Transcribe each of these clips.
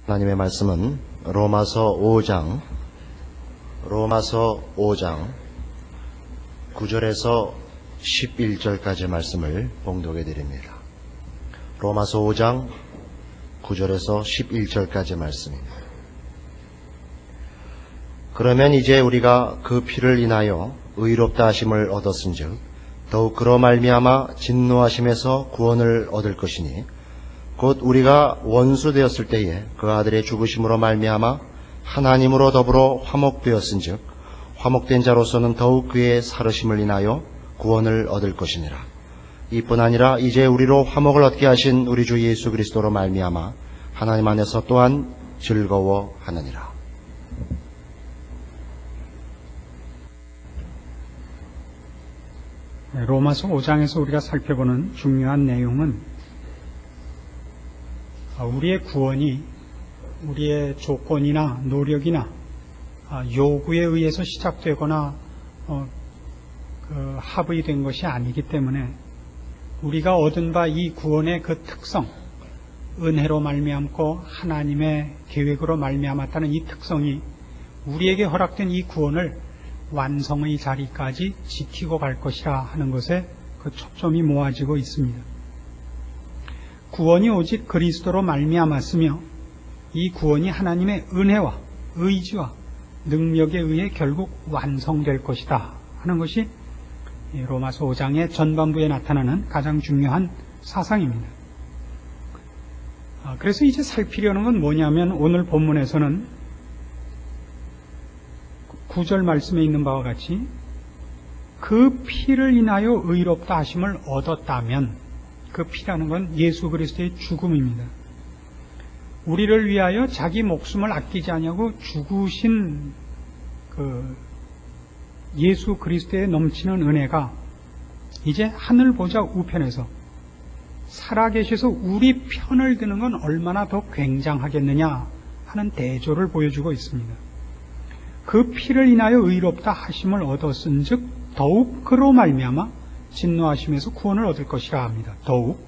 하나님의 말씀은 로마서 5장 9절에서 11절까지의 말씀을 봉독해 드립니다. 로마서 5장 9절에서 11절까지의 말씀입니다. 그러면 이제 우리가 그 피를 인하여 의롭다 하심을 얻었은즉 더욱 그로 말미암아 진노하심에서 구원을 얻을 것이니 곧 우리가 원수 되었을 때에 그 아들의 죽으심으로 말미암아 하나님으로 더불어 화목되었은즉 화목된 자로서는 더욱 그의 살으심을 인하여 구원을 얻을 것이니라. 이뿐 아니라 이제 우리로 화목을 얻게 하신 우리 주 예수 그리스도로 말미암아 하나님 안에서 또한 즐거워하느니라. 로마서 5장에서 우리가 살펴보는 중요한 내용은 우리의 구원이 우리의 조건이나 노력이나 요구에 의해서 시작되거나 합의된 것이 아니기 때문에 우리가 얻은 바 이 구원의 그 특성, 은혜로 말미암고 하나님의 계획으로 말미암았다는 이 특성이 우리에게 허락된 이 구원을 완성의 자리까지 지키고 갈 것이라 하는 것에 그 초점이 모아지고 있습니다. 구원이 오직 그리스도로 말미암았으며 이 구원이 하나님의 은혜와 의지와 능력에 의해 결국 완성될 것이다 하는 것이 로마서 5장의 전반부에 나타나는 가장 중요한 사상입니다. 그래서 이제 살피려는 건 뭐냐면 오늘 본문에서는 9절 말씀에 있는 바와 같이 그 피를 인하여 의롭다 하심을 얻었다면 그 피라는 건 예수 그리스도의 죽음입니다. 우리를 위하여 자기 목숨을 아끼지 아니하고 죽으신 그 예수 그리스도의 넘치는 은혜가 이제 하늘 보좌 우편에서 살아계셔서 우리 편을 드는 건 얼마나 더 굉장하겠느냐 하는 대조를 보여주고 있습니다. 그 피를 인하여 의롭다 하심을 얻었은즉 더욱 그로 말미암아 진노하심에서 구원을 얻을 것이라 합니다. 더욱.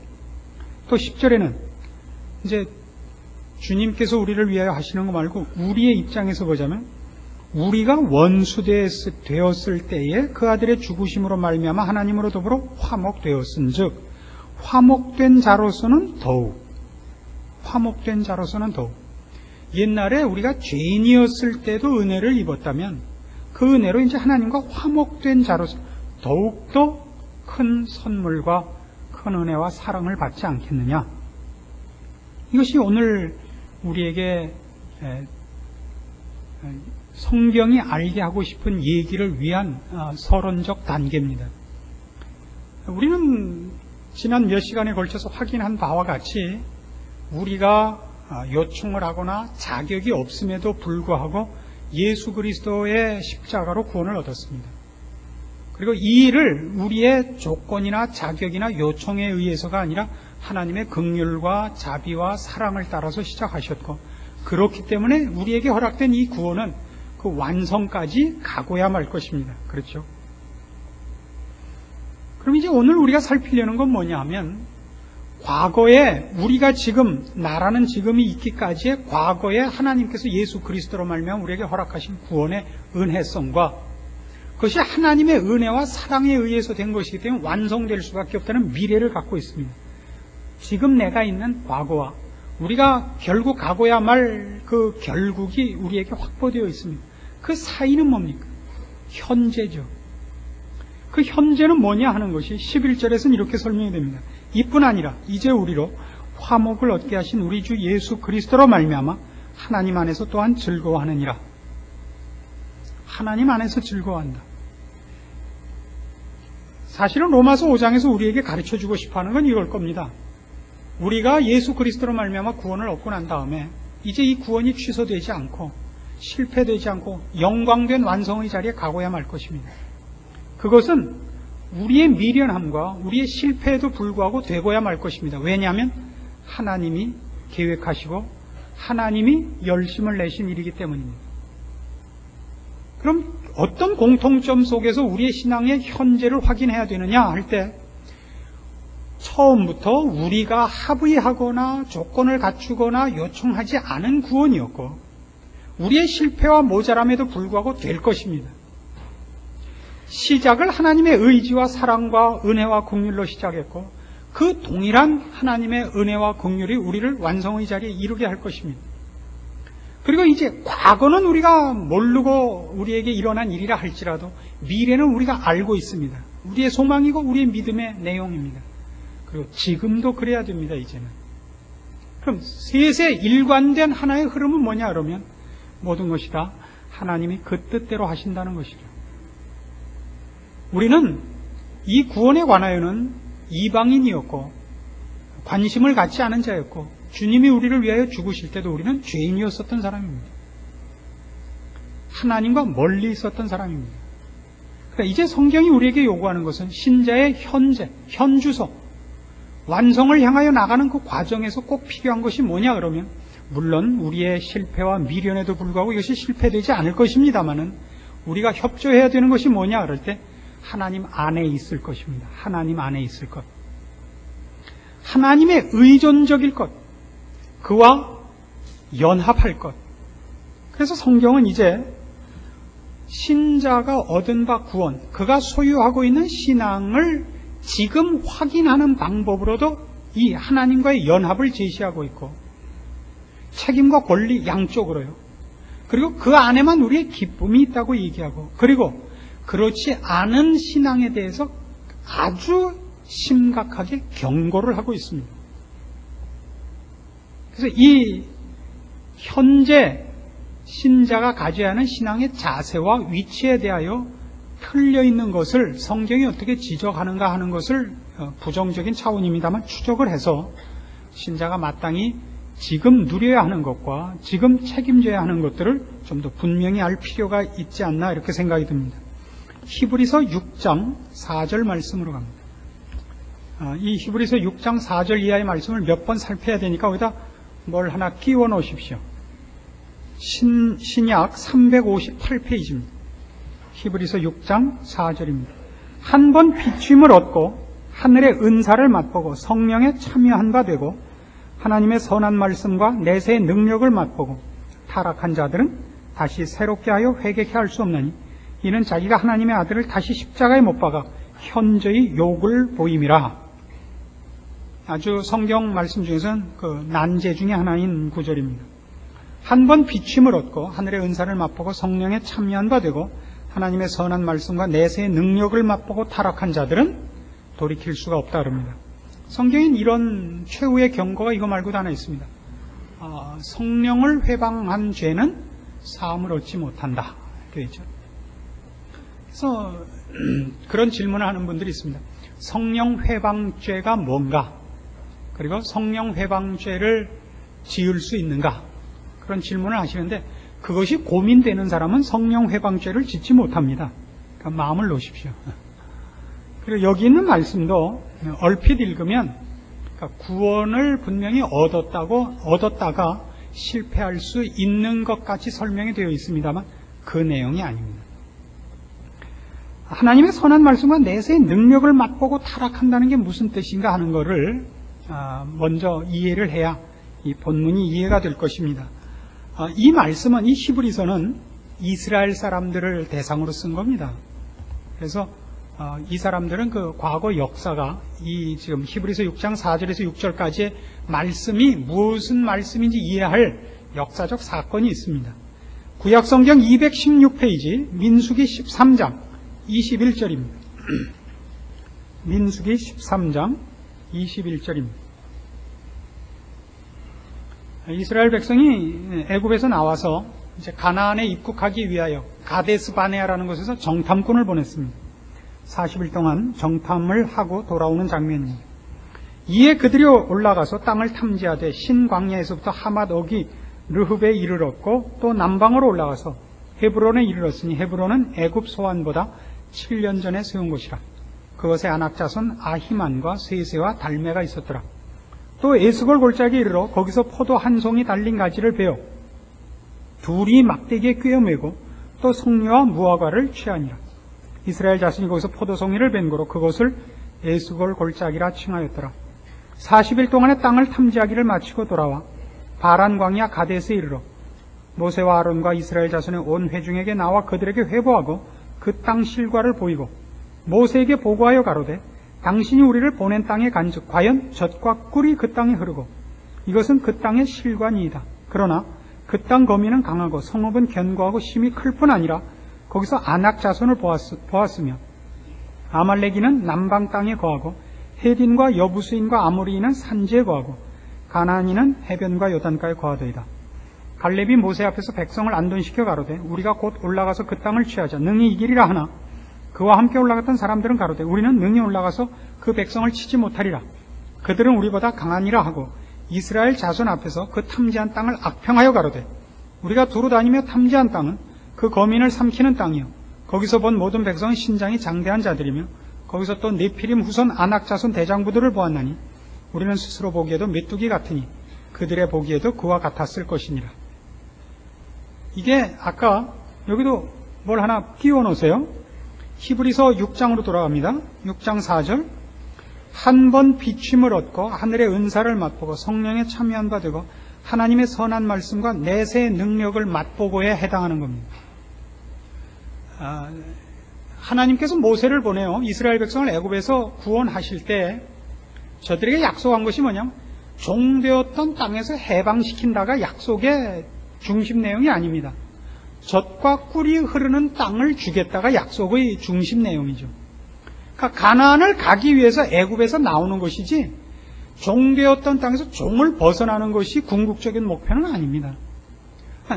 또 10절에는 이제 주님께서 우리를 위하여 하시는 거 말고 우리의 입장에서 보자면 우리가 원수 되었을 때에 그 아들의 죽으심으로 말미암아 하나님으로 더불어 화목되었은즉 화목된 자로서는 더욱 옛날에 우리가 죄인이었을 때도 은혜를 입었다면 그 은혜로 이제 하나님과 화목된 자로서 더욱더 큰 선물과 큰 은혜와 사랑을 받지 않겠느냐. 이것이 오늘 우리에게 성경이 알게 하고 싶은 얘기를 위한 서론적 단계입니다. 우리는 지난 몇 시간에 걸쳐서 확인한 바와 같이 우리가 요청을 하거나 자격이 없음에도 불구하고 예수 그리스도의 십자가로 구원을 얻었습니다. 그리고 이 일을 우리의 조건이나 자격이나 요청에 의해서가 아니라 하나님의 긍휼과 자비와 사랑을 따라서 시작하셨고 그렇기 때문에 우리에게 허락된 이 구원은 그 완성까지 가고야 말 것입니다. 그렇죠? 그럼 이제 오늘 우리가 살피려는 건 뭐냐 하면 과거에 우리가 지금 나라는 지금이 있기까지의 과거에 하나님께서 예수 그리스도로 말미암아 우리에게 허락하신 구원의 은혜성과 그것이 하나님의 은혜와 사랑에 의해서 된 것이기 때문에 완성될 수밖에 없다는 미래를 갖고 있습니다. 지금 내가 있는 과거와 우리가 결국 가고야 말 그 결국이 우리에게 확보되어 있습니다. 그 사이는 뭡니까? 현재죠. 그 현재는 뭐냐 하는 것이 11절에서는 이렇게 설명이 됩니다. 이뿐 아니라 이제 우리로 화목을 얻게 하신 우리 주 예수 그리스도로 말미암아 하나님 안에서 또한 즐거워하느니라. 하나님 안에서 즐거워한다. 사실은 로마서 5장에서 우리에게 가르쳐주고 싶어하는 건 이걸 겁니다. 우리가 예수 그리스도로 말미암아 구원을 얻고 난 다음에 이제 이 구원이 취소되지 않고 실패되지 않고 영광된 완성의 자리에 가고야 말 것입니다. 그것은 우리의 미련함과 우리의 실패에도 불구하고 되고야 말 것입니다. 왜냐하면 하나님이 계획하시고 하나님이 열심을 내신 일이기 때문입니다. 그럼 어떤 공통점 속에서 우리의 신앙의 현재를 확인해야 되느냐 할 때 처음부터 우리가 합의하거나 조건을 갖추거나 요청하지 않은 구원이었고 우리의 실패와 모자람에도 불구하고 될 것입니다. 시작을 하나님의 의지와 사랑과 은혜와 긍휼로 시작했고 그 동일한 하나님의 은혜와 긍휼이 우리를 완성의 자리에 이르게 할 것입니다. 그리고 이제 과거는 우리가 모르고 우리에게 일어난 일이라 할지라도 미래는 우리가 알고 있습니다. 우리의 소망이고 우리의 믿음의 내용입니다. 그리고 지금도 그래야 됩니다. 이제는. 그럼 셋의 일관된 하나의 흐름은 뭐냐 그러면 모든 것이 다 하나님이 그 뜻대로 하신다는 것이죠. 우리는 이 구원에 관하여는 이방인이었고 관심을 갖지 않은 자였고 주님이 우리를 위하여 죽으실 때도 우리는 죄인이었었던 사람입니다. 하나님과 멀리 있었던 사람입니다. 그러니까 이제 성경이 우리에게 요구하는 것은 신자의 현재, 현주소, 완성을 향하여 나가는 그 과정에서 꼭 필요한 것이 뭐냐 그러면 물론 우리의 실패와 미련에도 불구하고 이것이 실패되지 않을 것입니다만은 우리가 협조해야 되는 것이 뭐냐 그럴 때 하나님 안에 있을 것입니다. 하나님 안에 있을 것. 하나님의 의존적일 것. 그와 연합할 것. 그래서 성경은 이제 신자가 얻은 바 구원, 그가 소유하고 있는 신앙을 지금 확인하는 방법으로도 이 하나님과의 연합을 제시하고 있고 책임과 권리 양쪽으로요. 그리고 그 안에만 우리의 기쁨이 있다고 얘기하고 그리고 그렇지 않은 신앙에 대해서 아주 심각하게 경고를 하고 있습니다. 그래서 이 현재 신자가 가져야 하는 신앙의 자세와 위치에 대하여 틀려 있는 것을 성경이 어떻게 지적하는가 하는 것을 부정적인 차원입니다만 추적을 해서 신자가 마땅히 지금 누려야 하는 것과 지금 책임져야 하는 것들을 좀 더 분명히 알 필요가 있지 않나 이렇게 생각이 듭니다. 히브리서 6장 4절 말씀으로 갑니다. 이 히브리서 6장 4절 이하의 말씀을 몇 번 살펴야 되니까 거기다 뭘 하나 끼워 놓으십시오. 신약 358페이지입니다. 히브리서 6장 4절입니다. 한 번 비추임을 얻고 하늘의 은사를 맛보고 성령에 참여한 바 되고 하나님의 선한 말씀과 내세의 능력을 맛보고 타락한 자들은 다시 새롭게 하여 회개케 할 수 없나니 이는 자기가 하나님의 아들을 다시 십자가에 못 박아 현저히 욕을 보임이라. 아주 성경 말씀 중에서는 그 난제 중에 하나인 구절입니다. 한 번 비침을 얻고 하늘의 은사를 맛보고 성령에 참여한 바 되고 하나님의 선한 말씀과 내세의 능력을 맛보고 타락한 자들은 돌이킬 수가 없다 그럽니다. 성경엔 이런 최후의 경고가 이거 말고도 하나 있습니다. 성령을 회방한 죄는 사함을 얻지 못한다. 이렇게 있죠. 그래서 그런 질문을 하는 분들이 있습니다. 성령 회방죄가 뭔가? 그리고 성령 회방죄를 지을 수 있는가? 그런 질문을 하시는데 그것이 고민되는 사람은 성령 회방죄를 짓지 못합니다. 그러니까 마음을 놓으십시오. 그리고 여기 있는 말씀도 얼핏 읽으면 그러니까 구원을 분명히 얻었다가 실패할 수 있는 것 같이 설명이 되어 있습니다만 그 내용이 아닙니다. 하나님의 선한 말씀과 내세의 능력을 맛보고 타락한다는 게 무슨 뜻인가 하는 것을 먼저 이해를 해야 이 본문이 이해가 될 것입니다. 이 말씀은 이 히브리서는 이스라엘 사람들을 대상으로 쓴 겁니다. 그래서 이 사람들은 그 과거 역사가 이 지금 히브리서 6장 4절에서 6절까지의 말씀이 무슨 말씀인지 이해할 역사적 사건이 있습니다. 구약성경 216페이지 민수기 13장 21절입니다. 민수기 13장 21절입니다. 이스라엘 백성이 애굽에서 나와서 이제 가나안에 입국하기 위하여 가데스 바네아라는 곳에서 정탐꾼을 보냈습니다. 40일 동안 정탐을 하고 돌아오는 장면입니다. 이에 그들이 올라가서 땅을 탐지하되 신광야에서부터 하맛 어기 르흡에 이르렀고 또 남방으로 올라가서 헤브론에 이르렀으니 헤브론은 애굽 소환보다 7년 전에 세운 곳이라. 그것에 아낙 자손 아히만과 세세와 달메가 있었더라. 또 에스골 골짜기에 이르러 거기서 포도 한 송이 달린 가지를 베어 둘이 막대기에 꿰어매고 또 송류와 무화과를 취하니라. 이스라엘 자손이 거기서 포도송이를 벤 고로 그것을 에스골 골짜기라 칭하였더라. 40일 동안의 땅을 탐지하기를 마치고 돌아와 바란 광야 가데스에 이르러 모세와 아론과 이스라엘 자손의 온 회중에게 나와 그들에게 회보하고 그 땅 실과를 보이고 모세에게 보고하여 가로되 당신이 우리를 보낸 땅에 간즉 과연 젖과 꿀이 그 땅에 흐르고 이것은 그 땅의 실과니이다. 그러나 그 땅 거민은 강하고 성읍은 견고하고 심히 클 뿐 아니라 거기서 아낙 자손을 보았으며 아말렉인은 남방 땅에 거하고 헤딘과 여부스인과 아모리인은 산지에 거하고 가나안인은 해변과 요단가에 거하더이다. 갈렙이 모세 앞에서 백성을 안돈시켜 가로되 우리가 곧 올라가서 그 땅을 취하자 능히 이기리라 하나 그와 함께 올라갔던 사람들은 가로되 우리는 능히 올라가서 그 백성을 치지 못하리라. 그들은 우리보다 강하니라 하고 이스라엘 자손 앞에서 그 탐지한 땅을 악평하여 가로되 우리가 두루 다니며 탐지한 땅은 그 거민을 삼키는 땅이요 거기서 본 모든 백성은 신장이 장대한 자들이며 거기서 또 네피림 후손 아낙 자손 대장부들을 보았나니 우리는 스스로 보기에도 메뚜기 같으니 그들의 보기에도 그와 같았을 것이니라. 이게 아까 여기도 뭘 하나 띄워놓으세요. 히브리서 6장으로 돌아갑니다. 6장 4절 한 번 비침을 얻고 하늘의 은사를 맛보고 성령에 참여한 바 되고 하나님의 선한 말씀과 내세의 능력을 맛보고에 해당하는 겁니다. 하나님께서 모세를 보내요. 이스라엘 백성을 애굽에서 구원하실 때 저들에게 약속한 것이 뭐냐면 종되었던 땅에서 해방시킨다가 약속의 중심 내용이 아닙니다. 젖과 꿀이 흐르는 땅을 주겠다가 약속의 중심 내용이죠. 그러니까 가나안을 가기 위해서 애굽에서 나오는 것이지 종되었던 땅에서 종을 벗어나는 것이 궁극적인 목표는 아닙니다.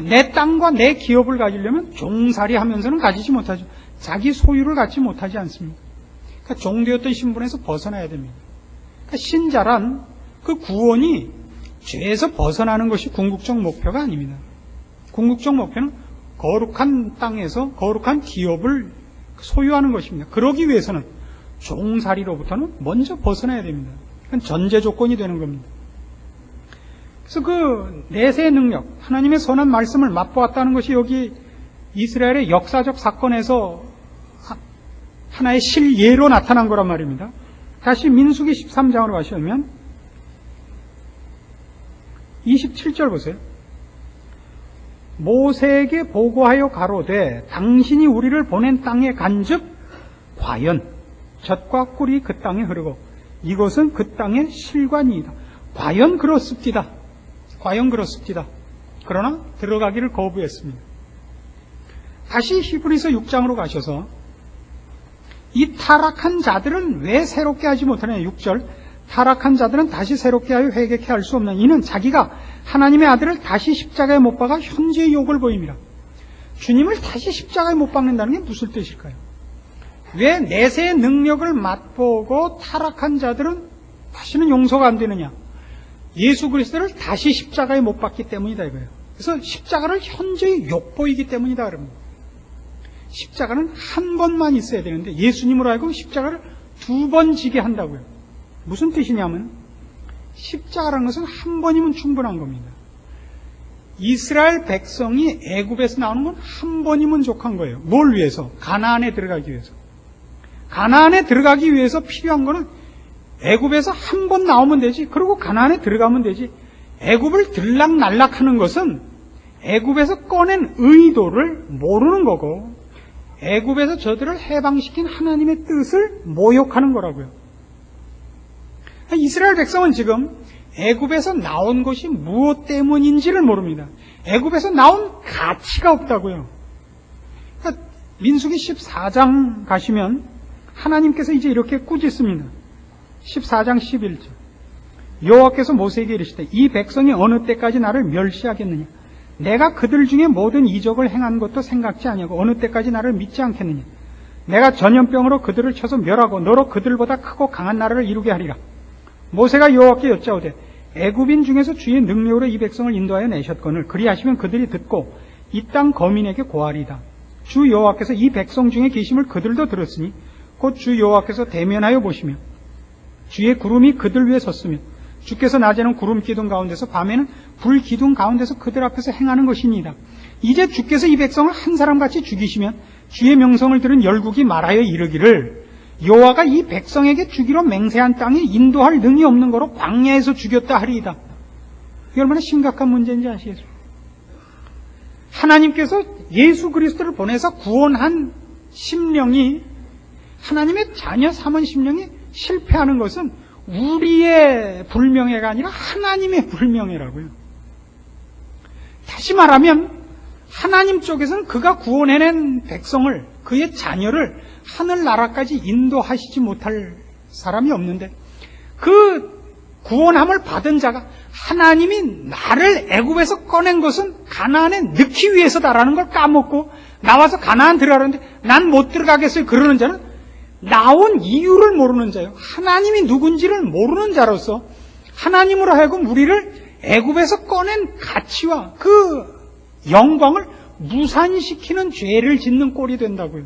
내 땅과 내 기업을 가지려면 종살이 하면서는 가지지 못하죠. 자기 소유를 갖지 못하지 않습니까? 그러니까 종되었던 신분에서 벗어나야 됩니다. 그러니까 신자란 그 구원이 죄에서 벗어나는 것이 궁극적 목표가 아닙니다. 궁극적 목표는 거룩한 땅에서 거룩한 기업을 소유하는 것입니다. 그러기 위해서는 종살이로부터는 먼저 벗어나야 됩니다. 그건 전제 조건이 되는 겁니다. 그래서 그 내세의 능력, 하나님의 선한 말씀을 맛보았다는 것이 여기 이스라엘의 역사적 사건에서 하나의 실예로 나타난 거란 말입니다. 다시 민수기 13장으로 가시면 27절 보세요. 모세에게 보고하여 가로되 당신이 우리를 보낸 땅에 간즉 과연 젖과 꿀이 그 땅에 흐르고 이것은 그 땅의 실관이이다. 과연 그렇습니다. 과연 그렇습니다. 그러나 들어가기를 거부했습니다. 다시 히브리서 6장으로 가셔서 이 타락한 자들은 왜 새롭게 하지 못하느냐. 6절 타락한 자들은 다시 새롭게 하여 회개케 할 수 없는 이는 자기가 하나님의 아들을 다시 십자가에 못 박아 현재의 욕을 보임이라. 주님을 다시 십자가에 못 박는다는 게 무슨 뜻일까요? 왜 내세의 능력을 맛보고 타락한 자들은 다시는 용서가 안 되느냐? 예수 그리스도를 다시 십자가에 못 박기 때문이다 이거예요. 그래서 십자가를 현재의 욕보이기 때문이다 그럽니다. 십자가는 한 번만 있어야 되는데 예수님으로 하여금 십자가를 2번 지게 한다고요. 무슨 뜻이냐면 십자가라는 것은 한 번이면 충분한 겁니다. 이스라엘 백성이 애굽에서 나오는 건 한 번이면 족한 거예요. 뭘 위해서? 가나안에 들어가기 위해서. 가나안에 들어가기 위해서 필요한 거는 애굽에서 한 번 나오면 되지. 그리고 가나안에 들어가면 되지. 애굽을 들락날락하는 것은 애굽에서 꺼낸 의도를 모르는 거고 애굽에서 저들을 해방시킨 하나님의 뜻을 모욕하는 거라고요. 이스라엘 백성은 지금 애굽에서 나온 것이 무엇 때문인지를 모릅니다. 애굽에서 나온 가치가 없다고요. 그러니까 민수기 14장 가시면 하나님께서 이제 이렇게 꾸짖습니다. 14장 11절 여호와께서 모세에게 이르시되 이 백성이 어느 때까지 나를 멸시하겠느냐. 내가 그들 중에 모든 이적을 행한 것도 생각지 아니하고 어느 때까지 나를 믿지 않겠느냐. 내가 전염병으로 그들을 쳐서 멸하고 너로 그들보다 크고 강한 나라를 이루게 하리라. 모세가 여호와께 여짜오되 애굽인 중에서 주의 능력으로 이 백성을 인도하여 내셨거늘 그리하시면 그들이 듣고 이 땅 거민에게 고하리이다. 주 여호와께서 이 백성 중에 계심을 그들도 들었으니 곧 주 여호와께서 대면하여 보시며 주의 구름이 그들 위에 섰으며 주께서 낮에는 구름 기둥 가운데서 밤에는 불 기둥 가운데서 그들 앞에서 행하는 것이니이다. 이제 주께서 이 백성을 한 사람같이 죽이시면 주의 명성을 들은 열국이 말하여 이르기를 여호와가 이 백성에게 주기로 맹세한 땅에 인도할 능이 없는 거로 광야에서 죽였다 하리이다. 이게 얼마나 심각한 문제인지 아시겠어요? 하나님께서 예수 그리스도를 보내서 구원한 심령이, 하나님의 자녀 삼은 심령이 실패하는 것은 우리의 불명예가 아니라 하나님의 불명예라고요. 다시 말하면 하나님 쪽에서는 그가 구원해낸 백성을, 그의 자녀를 하늘나라까지 인도하시지 못할 사람이 없는데, 그 구원함을 받은 자가 하나님이 나를 애굽에서 꺼낸 것은 가나안에 넣기 위해서다라는 걸 까먹고 나와서 가나안 들어가는데 난 못 들어가겠어요 그러는 자는 나온 이유를 모르는 자예요. 하나님이 누군지를 모르는 자로서 하나님으로 하여금 우리를 애굽에서 꺼낸 가치와 그 영광을 무산시키는 죄를 짓는 꼴이 된다고요.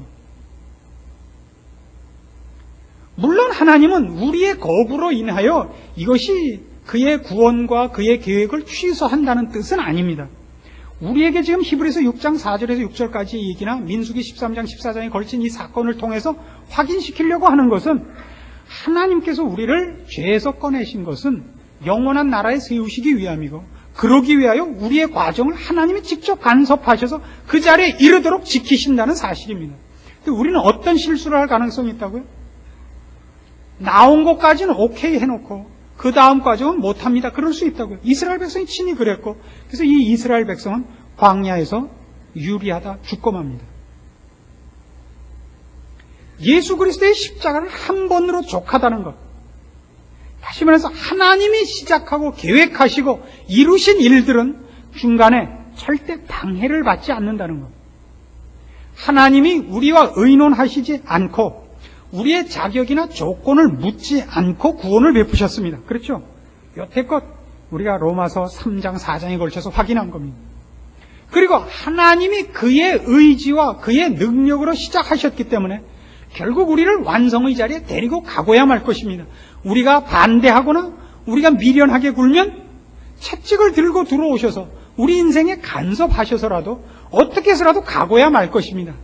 물론 하나님은 우리의 거부로 인하여 이것이 그의 구원과 그의 계획을 취소한다는 뜻은 아닙니다. 우리에게 지금 히브리서 6장 4절에서 6절까지의 얘기나 민수기 13장 14장에 걸친 이 사건을 통해서 확인시키려고 하는 것은 하나님께서 우리를 죄에서 꺼내신 것은 영원한 나라에 세우시기 위함이고, 그러기 위하여 우리의 과정을 하나님이 직접 간섭하셔서 그 자리에 이르도록 지키신다는 사실입니다. 근데 우리는 어떤 실수를 할 가능성이 있다고요? 나온 것까지는 오케이 해놓고 그 다음 과정은 못합니다. 그럴 수 있다고요. 이스라엘 백성이 친히 그랬고, 그래서 이 이스라엘 백성은 광야에서 유리하다 죽고 맙니다. 예수 그리스도의 십자가를 한 번으로 족하다는 것, 다시 말해서 하나님이 시작하고 계획하시고 이루신 일들은 중간에 절대 방해를 받지 않는다는 것. 하나님이 우리와 의논하시지 않고 우리의 자격이나 조건을 묻지 않고 구원을 베푸셨습니다. 그렇죠? 여태껏 우리가 로마서 3장 4장에 걸쳐서 확인한 겁니다. 그리고 하나님이 그의 의지와 그의 능력으로 시작하셨기 때문에 결국 우리를 완성의 자리에 데리고 가고야 말 것입니다. 우리가 반대하거나 우리가 미련하게 굴면 채찍을 들고 들어오셔서 우리 인생에 간섭하셔서라도 어떻게 해서라도 가고야 말 것입니다.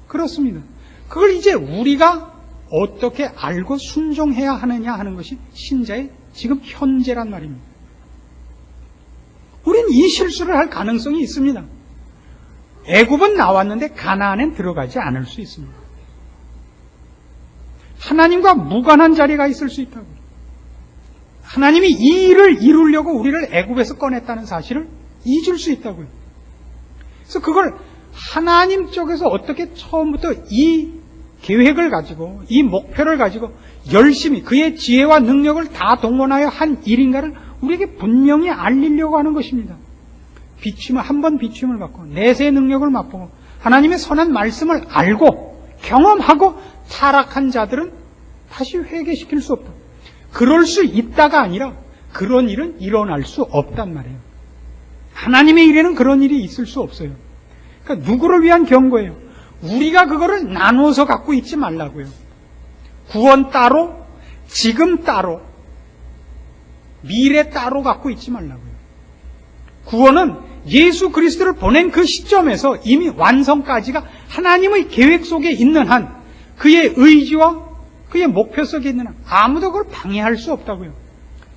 그렇습니다. 그걸 이제 우리가 어떻게 알고 순종해야 하느냐 하는 것이 신자의 지금 현재란 말입니다. 우린 이 실수를 할 가능성이 있습니다. 애굽은 나왔는데 가나안엔 들어가지 않을 수 있습니다. 하나님과 무관한 자리가 있을 수 있다고. 하나님이 이 일을 이루려고 우리를 애굽에서 꺼냈다는 사실을 잊을 수 있다고요. 그래서 그걸 하나님 쪽에서 어떻게 처음부터 이 계획을 가지고 이 목표를 가지고 열심히 그의 지혜와 능력을 다 동원하여 한 일인가를 우리에게 분명히 알리려고 하는 것입니다. 비춤을 한번 비춤을 받고 내세의 능력을 맛보고 하나님의 선한 말씀을 알고 경험하고 타락한 자들은 다시 회개시킬 수 없다. 그럴 수 있다가 아니라 그런 일은 일어날 수 없단 말이에요. 하나님의 일에는 그런 일이 있을 수 없어요. 그러니까 누구를 위한 경고예요? 우리가 그거를 나눠서 갖고 있지 말라고요. 구원 따로, 지금 따로, 미래 따로 갖고 있지 말라고요. 구원은 예수 그리스도를 보낸 그 시점에서 이미 완성까지가 하나님의 계획 속에 있는 한, 그의 의지와 그의 목표 속에 있는 한 아무도 그걸 방해할 수 없다고요.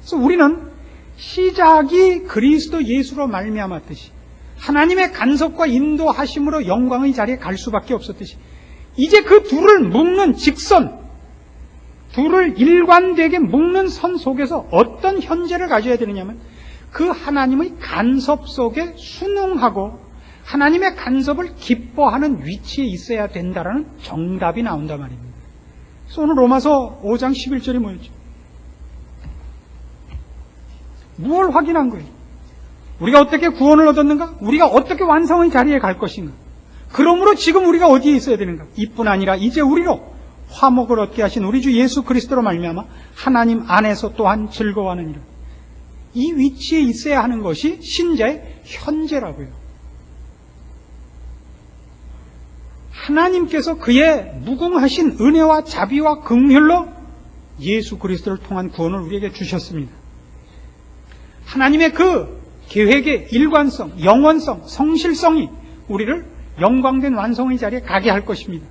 그래서 우리는 시작이 그리스도 예수로 말미암았듯이 하나님의 간섭과 인도하심으로 영광의 자리에 갈 수밖에 없었듯이 이제 그 둘을 묶는 직선, 둘을 일관되게 묶는 선 속에서 어떤 현재를 가져야 되느냐면 그 하나님의 간섭 속에 순응하고 하나님의 간섭을 기뻐하는 위치에 있어야 된다라는 정답이 나온단 말입니다. 그래서 오늘 로마서 5장 11절이 뭐였죠? 무엇을 확인한 거예요? 우리가 어떻게 구원을 얻었는가? 우리가 어떻게 완성의 자리에 갈 것인가? 그러므로 지금 우리가 어디에 있어야 되는가? 이뿐 아니라 이제 우리로 화목을 얻게 하신 우리 주 예수 그리스도로 말미암아 하나님 안에서 또한 즐거워하느니라. 이 위치에 있어야 하는 것이 신자의 현재라고요. 하나님께서 그의 무궁하신 은혜와 자비와 긍휼로 예수 그리스도를 통한 구원을 우리에게 주셨습니다. 하나님의 그 계획의 일관성, 영원성, 성실성이 우리를 영광된 완성의 자리에 가게 할 것입니다.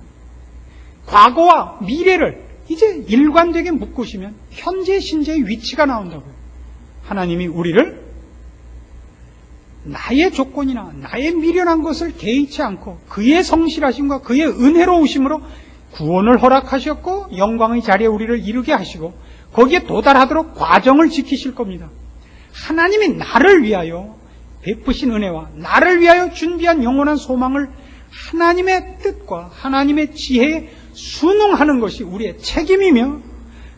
과거와 미래를 이제 일관되게 묶으시면 현재 신자의 위치가 나온다고요. 하나님이 우리를 나의 조건이나 나의 미련한 것을 개의치 않고 그의 성실하심과 그의 은혜로우심으로 구원을 허락하셨고 영광의 자리에 우리를 이르게 하시고 거기에 도달하도록 과정을 지키실 겁니다. 하나님이 나를 위하여 베푸신 은혜와 나를 위하여 준비한 영원한 소망을 하나님의 뜻과 하나님의 지혜에 순응하는 것이 우리의 책임이며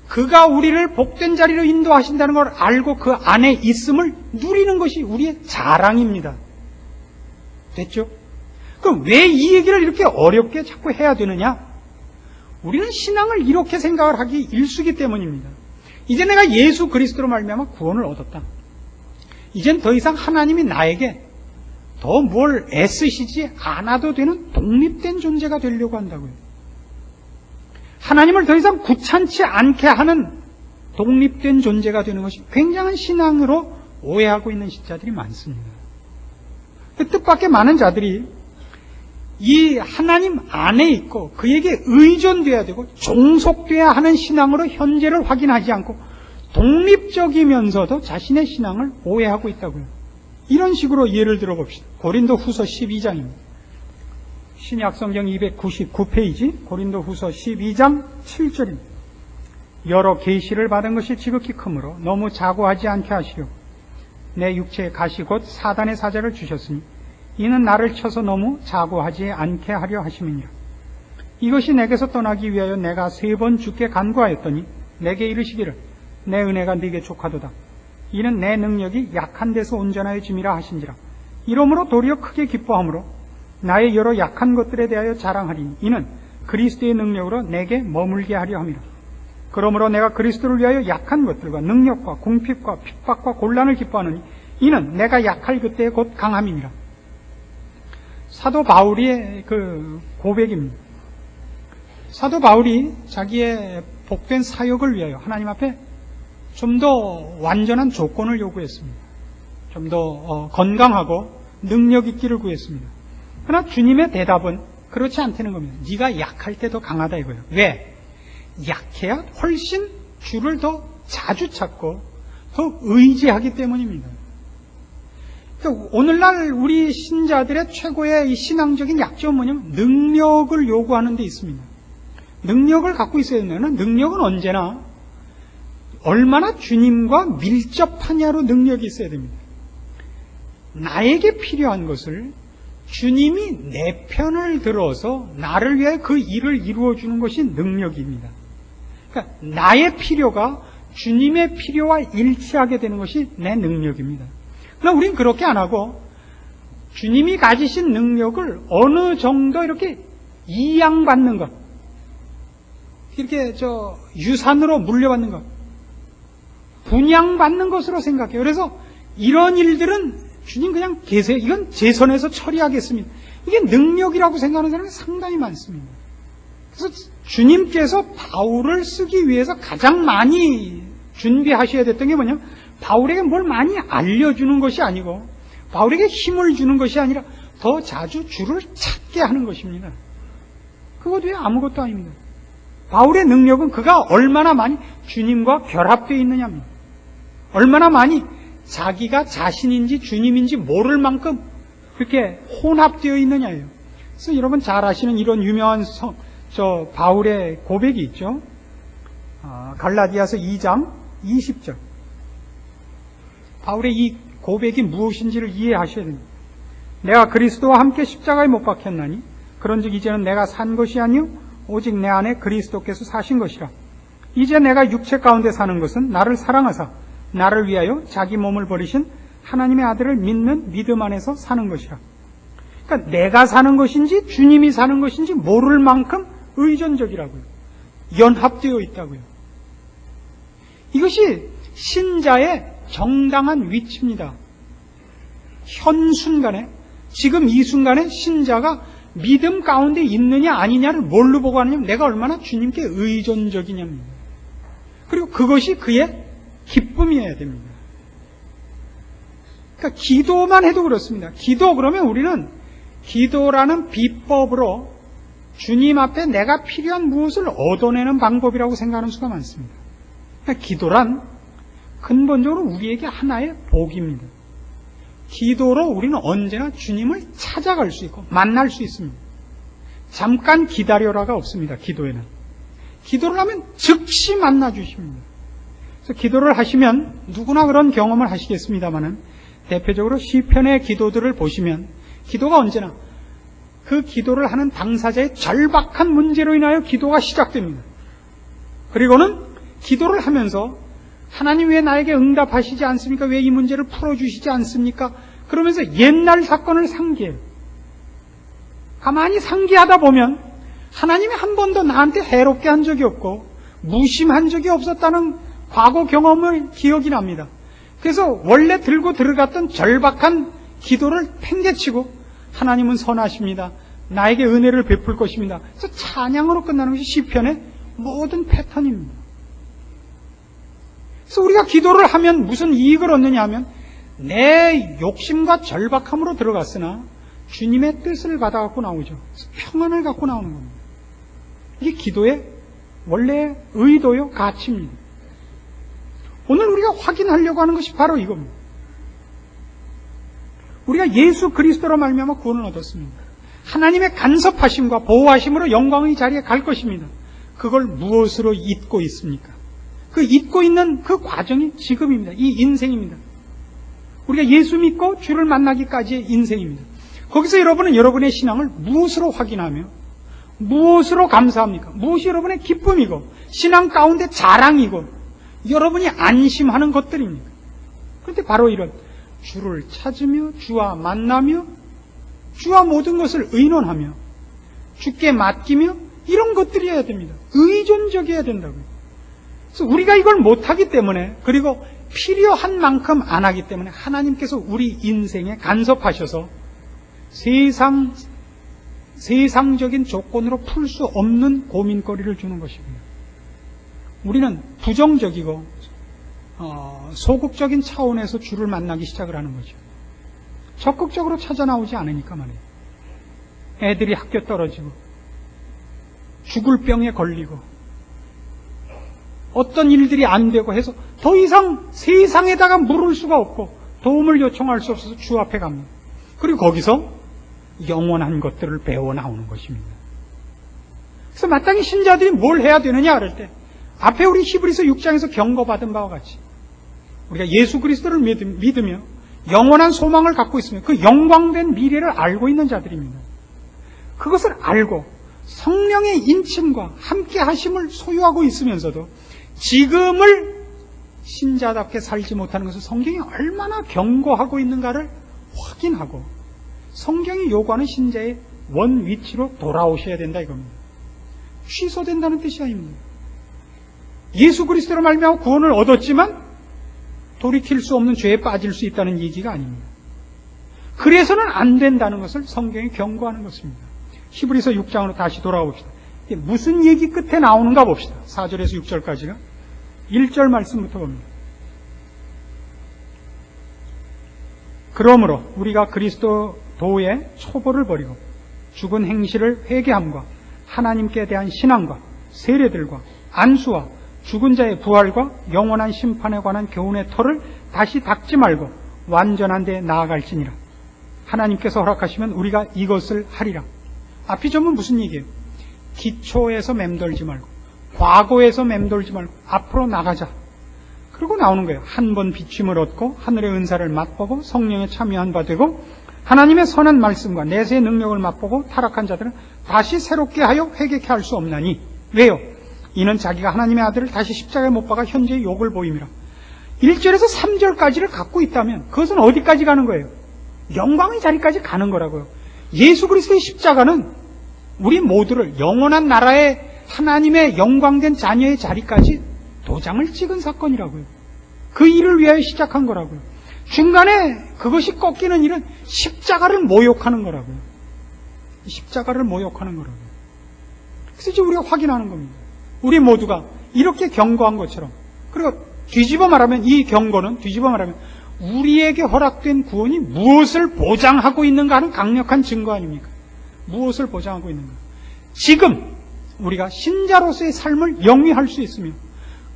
그가 우리를 복된 자리로 인도하신다는 걸 알고 그 안에 있음을 누리는 것이 우리의 자랑입니다. 됐죠? 그럼 왜 이 얘기를 이렇게 어렵게 자꾸 해야 되느냐? 우리는 신앙을 이렇게 생각을 하기 일쑤기 때문입니다. 이제 내가 예수 그리스도로 말미암아 구원을 얻었다. 이젠 더 이상 하나님이 나에게 더 뭘 애쓰시지 않아도 되는 독립된 존재가 되려고 한다고요. 하나님을 더 이상 구찬치 않게 하는 독립된 존재가 되는 것이 굉장한 신앙으로 오해하고 있는 신자들이 많습니다. 그 뜻밖의 많은 자들이 이 하나님 안에 있고 그에게 의존돼야 되고 종속돼야 하는 신앙으로 현재를 확인하지 않고 독립적이면서도 자신의 신앙을 오해하고 있다고요. 이런 식으로 예를 들어봅시다. 고린도 후서 12장입니다. 신약성경 299페이지 고린도 후서 12장 7절입니다. 여러 계시를 받은 것이 지극히 크므로 너무 자고하지 않게 하시려고 내 육체에 가시 곧 사단의 사자를 주셨으니 이는 나를 쳐서 너무 자고하지 않게 하려 하심이니라. 이것이 내게서 떠나기 위하여 내가 3번 주께 간구하였더니 내게 이르시기를 내 은혜가 네게 족하도다. 이는 내 능력이 약한 데서 온전하여짐이라 하신지라. 이러므로 도리어 크게 기뻐함으로 나의 여러 약한 것들에 대하여 자랑하리니 이는 그리스도의 능력으로 내게 머물게 하려 함이라. 그러므로 내가 그리스도를 위하여 약한 것들과 능력과 궁핍과 핍박과 곤란을 기뻐하느니 이는 내가 약할 그때에 곧 강함이니라. 사도 바울의 그 고백입니다. 사도 바울이 자기의 복된 사역을 위하여 하나님 앞에 좀 더 완전한 조건을 요구했습니다. 좀 더 건강하고 능력 있기를 구했습니다. 그러나 주님의 대답은 그렇지 않다는 겁니다. 네가 약할 때 더 강하다 이거예요. 왜? 약해야 훨씬 주를 더 자주 찾고 더 의지하기 때문입니다. 그러니까 오늘날 우리 신자들의 최고의 이 신앙적인 약점은 뭐냐면 능력을 요구하는 데 있습니다. 능력을 갖고 있어야 되면 능력은 언제나 얼마나 주님과 밀접하냐로 능력이 있어야 됩니다. 나에게 필요한 것을 주님이 내 편을 들어서 나를 위해 그 일을 이루어주는 것이 능력입니다. 그러니까 나의 필요가 주님의 필요와 일치하게 되는 것이 내 능력입니다. 그러나 우리는 그렇게 안 하고 주님이 가지신 능력을 어느 정도 이렇게 이양받는 것, 이렇게 유산으로 물려받는 것, 분양받는 것으로 생각해요. 그래서 이런 일들은 주님 그냥 계세요. 이건 제 손에서 처리하겠습니다. 이게 능력이라고 생각하는 사람이 상당히 많습니다. 그래서 주님께서 바울을 쓰기 위해서 가장 많이 준비하셔야 됐던 게 뭐냐? 바울에게 뭘 많이 알려주는 것이 아니고 바울에게 힘을 주는 것이 아니라 더 자주 주를 찾게 하는 것입니다. 그것 외에 아무것도 아닙니다. 바울의 능력은 그가 얼마나 많이 주님과 결합되어 있느냐입니다. 얼마나 많이 자기가 자신인지 주님인지 모를 만큼 그렇게 혼합되어 있느냐예요. 그래서 여러분 잘 아시는 이런 유명한 바울의 고백이 있죠. 갈라디아서 2장 20절. 바울의 이 고백이 무엇인지를 이해하셔야 됩니다. 내가 그리스도와 함께 십자가에 못 박혔나니 그런즉 이제는 내가 산 것이 아니요 오직 내 안에 그리스도께서 사신 것이라. 이제 내가 육체 가운데 사는 것은 나를 사랑하사 나를 위하여 자기 몸을 버리신 하나님의 아들을 믿는 믿음 안에서 사는 것이라. 그러니까 내가 사는 것인지 주님이 사는 것인지 모를 만큼 의존적이라고요. 연합되어 있다고요. 이것이 신자의 정당한 위치입니다. 현 순간에, 지금 이 순간에 신자가 믿음 가운데 있느냐 아니냐를 뭘로 보고 하느냐면 내가 얼마나 주님께 의존적이냐입니다. 그리고 그것이 그의 기쁨이어야 됩니다. 그러니까 기도만 해도 그렇습니다. 기도 그러면 우리는 기도라는 비법으로 주님 앞에 내가 필요한 무엇을 얻어내는 방법이라고 생각하는 수가 많습니다. 그러니까 기도란 근본적으로 우리에게 하나의 복입니다. 기도로 우리는 언제나 주님을 찾아갈 수 있고 만날 수 있습니다. 잠깐 기다려라가 없습니다. 기도에는. 기도를 하면 즉시 만나 주십니다. 그래서 기도를 하시면 누구나 그런 경험을 하시겠습니다마는 대표적으로 시편의 기도들을 보시면 기도가 언제나 그 기도를 하는 당사자의 절박한 문제로 인하여 기도가 시작됩니다. 그리고는 기도를 하면서 하나님 왜 나에게 응답하시지 않습니까? 왜 이 문제를 풀어주시지 않습니까? 그러면서 옛날 사건을 상기해요. 가만히 상기하다 보면 하나님이 한 번도 나한테 해롭게 한 적이 없고 무심한 적이 없었다는 과거 경험을 기억이 납니다. 그래서 원래 들고 들어갔던 절박한 기도를 팽개치고 하나님은 선하십니다. 나에게 은혜를 베풀 것입니다. 그래서 찬양으로 끝나는 것이 시편의 모든 패턴입니다. 그래서 우리가 기도를 하면 무슨 이익을 얻느냐 하면 내 욕심과 절박함으로 들어갔으나 주님의 뜻을 받아갖고 나오죠. 그래서 평안을 갖고 나오는 겁니다. 이게 기도의 원래 의도요, 가치입니다. 오늘 우리가 확인하려고 하는 것이 바로 이겁니다. 우리가 예수 그리스도로 말미암아 구원을 얻었습니다. 하나님의 간섭하심과 보호하심으로 영광의 자리에 갈 것입니다. 그걸 무엇으로 잊고 있습니까? 그 잊고 있는 그 과정이 지금입니다. 이 인생입니다. 우리가 예수 믿고 주를 만나기까지의 인생입니다. 거기서 여러분은 여러분의 신앙을 무엇으로 확인하며 무엇으로 감사합니까? 무엇이 여러분의 기쁨이고 신앙 가운데 자랑이고 여러분이 안심하는 것들입니다. 그런데 바로 이런 주를 찾으며 주와 만나며 주와 모든 것을 의논하며 주께 맡기며 이런 것들이어야 됩니다. 의존적이어야 된다고요. 그래서 우리가 이걸 못하기 때문에 그리고 필요한 만큼 안 하기 때문에 하나님께서 우리 인생에 간섭하셔서 세상적인 조건으로 풀 수 없는 고민거리를 주는 것입니다. 우리는 부정적이고 소극적인 차원에서 주를 만나기 시작을 하는 거죠. 적극적으로 찾아 나오지 않으니까 말이에요. 애들이 학교 떨어지고 죽을 병에 걸리고 어떤 일들이 안 되고 해서 더 이상 세상에다가 물을 수가 없고 도움을 요청할 수 없어서 주 앞에 갑니다. 그리고 거기서 영원한 것들을 배워 나오는 것입니다. 그래서 마땅히 신자들이 뭘 해야 되느냐 그럴 때 앞에 우리 히브리서 6장에서 경고받은 바와 같이 우리가 예수 그리스도를 믿으며 영원한 소망을 갖고 있으며 그 영광된 미래를 알고 있는 자들입니다. 그것을 알고 성령의 인침과 함께 하심을 소유하고 있으면서도 지금을 신자답게 살지 못하는 것을 성경이 얼마나 경고하고 있는가를 확인하고 성경이 요구하는 신자의 원 위치로 돌아오셔야 된다 이겁니다. 취소된다는 뜻이 아닙니다. 예수 그리스도로 말미암아 구원을 얻었지만 돌이킬 수 없는 죄에 빠질 수 있다는 얘기가 아닙니다. 그래서는 안 된다는 것을 성경이 경고하는 것입니다. 히브리서 6장으로 다시 돌아옵시다. 이게 무슨 얘기 끝에 나오는가 봅시다. 4절에서 6절까지가 1절 말씀부터 봅니다. 그러므로 우리가 그리스도의 초보를 버리고 죽은 행실을 회개함과 하나님께 대한 신앙과 세례들과 안수와 죽은 자의 부활과 영원한 심판에 관한 교훈의 터를 다시 닦지 말고 완전한 데 나아갈지니라. 하나님께서 허락하시면 우리가 이것을 하리라. 앞이 전부 무슨 얘기예요? 기초에서 맴돌지 말고 과거에서 맴돌지 말고 앞으로 나가자. 그리고 나오는 거예요. 한 번 비춤을 얻고 하늘의 은사를 맛보고 성령에 참여한 바 되고 하나님의 선한 말씀과 내세의 능력을 맛보고 타락한 자들은 다시 새롭게 하여 회개케 할 수 없나니. 왜요? 이는 자기가 하나님의 아들을 다시 십자가에 못 박아 현재의 욕을 보임이라. 1절에서 3절까지를 갖고 있다면 그것은 어디까지 가는 거예요? 영광의 자리까지 가는 거라고요. 예수 그리스도의 십자가는 우리 모두를 영원한 나라의 하나님의 영광된 자녀의 자리까지 도장을 찍은 사건이라고요. 그 일을 위하여 시작한 거라고요. 중간에 그것이 꺾이는 일은 십자가를 모욕하는 거라고요. 십자가를 모욕하는 거라고요. 그래서 이제 우리가 확인하는 겁니다. 우리 모두가 이렇게 경고한 것처럼, 그리고 뒤집어 말하면 이 경고는 뒤집어 말하면 우리에게 허락된 구원이 무엇을 보장하고 있는가 하는 강력한 증거 아닙니까? 무엇을 보장하고 있는가? 지금 우리가 신자로서의 삶을 영위할 수 있으며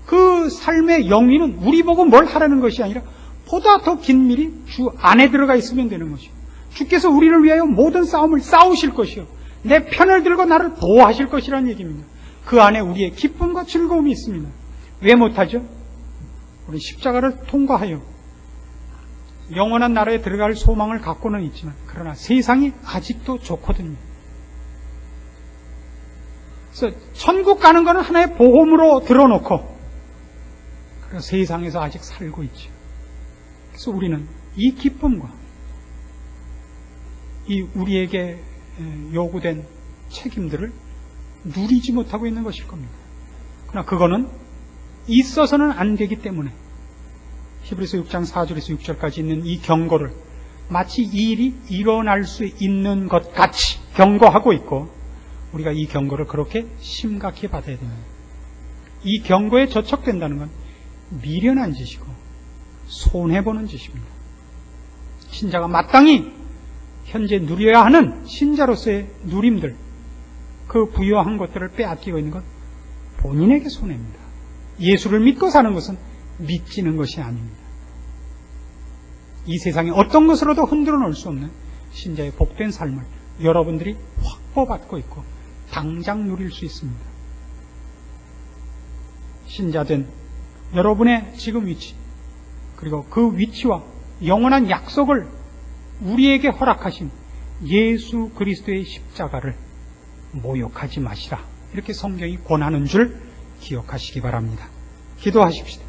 그 삶의 영위는 우리 보고 뭘 하라는 것이 아니라 보다 더 긴밀히 주 안에 들어가 있으면 되는 것이요. 주께서 우리를 위하여 모든 싸움을 싸우실 것이요. 내 편을 들고 나를 보호하실 것이라는 얘기입니다. 그 안에 우리의 기쁨과 즐거움이 있습니다. 왜 못하죠? 우리 십자가를 통과하여 영원한 나라에 들어갈 소망을 갖고는 있지만 그러나 세상이 아직도 좋거든요. 그래서 천국 가는 것은 하나의 보험으로 들어놓고 그래서 세상에서 아직 살고 있죠. 그래서 우리는 이 기쁨과 이 우리에게 요구된 책임들을 누리지 못하고 있는 것일 겁니다. 그러나 그거는 있어서는 안 되기 때문에 히브리서 6장 4절에서 6절까지 있는 이 경고를 마치 이 일이 일어날 수 있는 것 같이 경고하고 있고 우리가 이 경고를 그렇게 심각히 받아야 됩니다. 이 경고에 저촉된다는 건 미련한 짓이고 손해보는 짓입니다. 신자가 마땅히 현재 누려야 하는 신자로서의 누림들, 그 부여한 것들을 빼앗기고 있는 것 본인에게 손해입니다. 예수를 믿고 사는 것은 믿지는 것이 아닙니다. 이 세상에 어떤 것으로도 흔들어 놓을 수 없는 신자의 복된 삶을 여러분들이 확보받고 있고 당장 누릴 수 있습니다. 신자된 여러분의 지금 위치, 그리고 그 위치와 영원한 약속을 우리에게 허락하신 예수 그리스도의 십자가를 모욕하지 마시라. 이렇게 성경이 권하는 줄 기억하시기 바랍니다. 기도하십시다.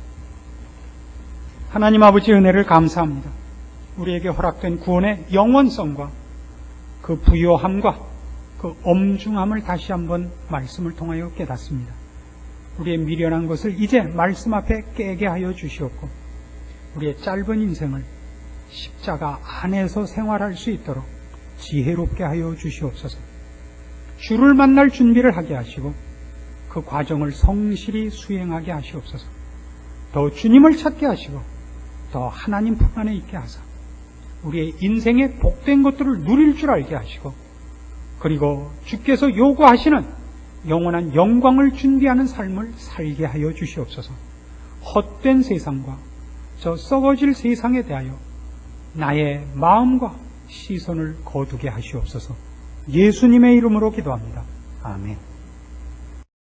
하나님 아버지 은혜를 감사합니다. 우리에게 허락된 구원의 영원성과 그 부요함과 그 엄중함을 다시 한번 말씀을 통하여 깨닫습니다. 우리의 미련한 것을 이제 말씀 앞에 깨게 하여 주시옵고 우리의 짧은 인생을 십자가 안에서 생활할 수 있도록 지혜롭게 하여 주시옵소서. 주를 만날 준비를 하게 하시고 그 과정을 성실히 수행하게 하시옵소서. 더 주님을 찾게 하시고 더 하나님 품 안에 있게 하사 우리의 인생의 복된 것들을 누릴 줄 알게 하시고 그리고 주께서 요구하시는 영원한 영광을 준비하는 삶을 살게 하여 주시옵소서. 헛된 세상과 저 썩어질 세상에 대하여 나의 마음과 시선을 거두게 하시옵소서. 예수님의 이름으로 기도합니다. 아멘.